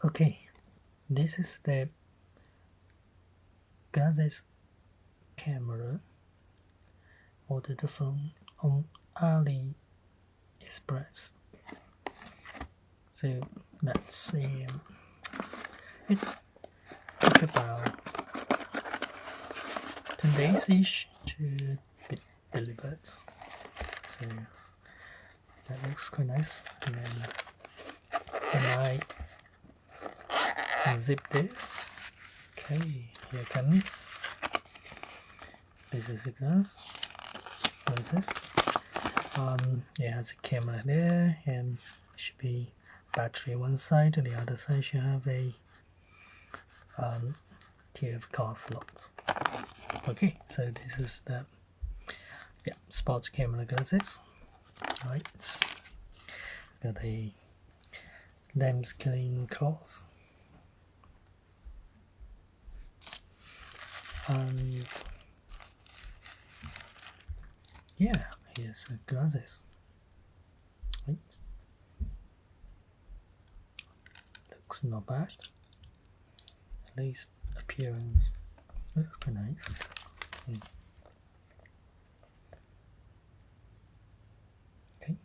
Okay, this is the glasses camera. Ordered from on Aliexpress. So let's see. It took about 10 days ish to be delivered. So that looks quite nice. And then when I unzip this, okay, here it comes. This is the glass. What is this? It has a camera there, and should be battery one side, and the other side should have a TF card slot. Okay, so this is the sports camera glasses. Right, got a lens clean cloth, and yeah, here's the glasses. Right, looks not bad. At least appearance looks quite nice. Okay.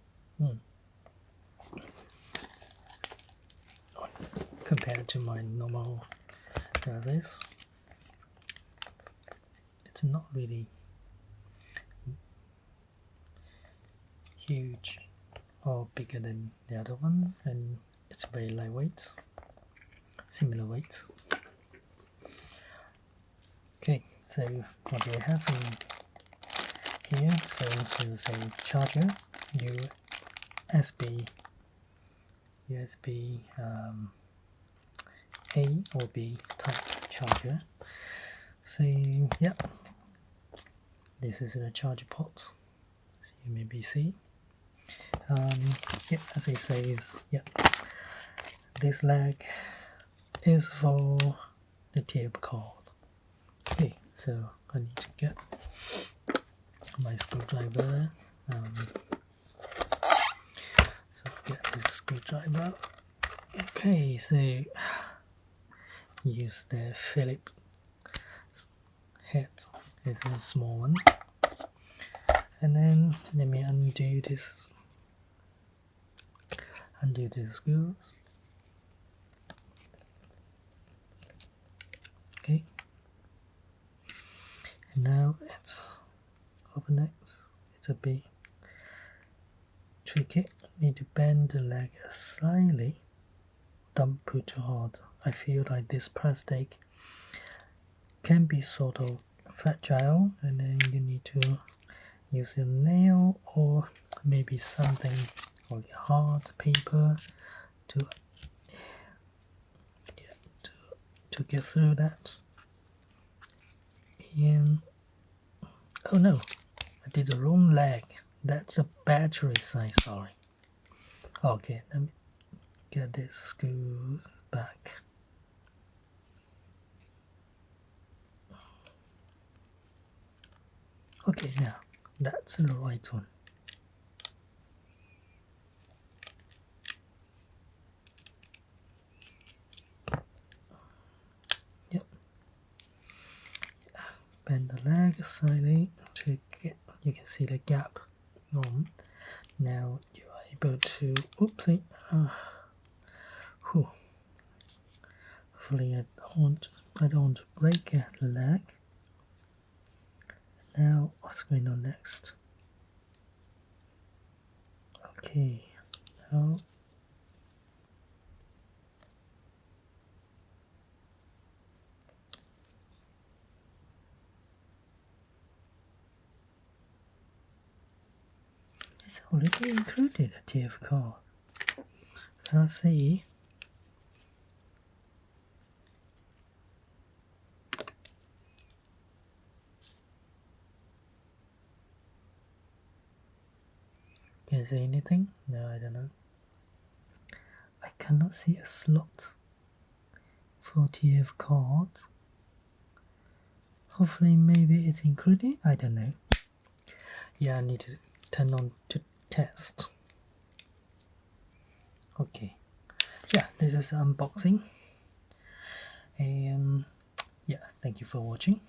Compared to my normal glasses, it's not really huge or bigger than the other one, and it's very lightweight, similar weight. Okay, so what do we have in here? So there's a charger, USB A or B type charger. So yeah, this is the charger port, as you maybe see. As it says, this leg is for the tape cord. Okay, so I need to get my screwdriver. So get this screwdriver. Okay, so use the Phillips head. It's a small one. And then let me undo this screws. Okay. And now it's open it. It's a bit tricky. Need to bend the leg slightly. Don't push too hard. I feel like this plastic can be sort of fragile, and then you need to use a nail or maybe something like hard paper to get through that. And oh no, I did the wrong leg. That's a battery side, sorry. Okay, let me get this screws back. Okay, now that's the right one. Yep. Bend the leg slightly to get, you can see the gap on. Now you are able to, oopsie, hopefully I don't want to break the leg. Now what's going on next? Okay, now it's already included a TF card. Can't see. Can you see anything? No, I don't know. I cannot see a slot for TF cards. Hopefully maybe it's included, I don't know. Yeah, I need to turn on to test. Okay, yeah, this is unboxing, and yeah, thank you for watching.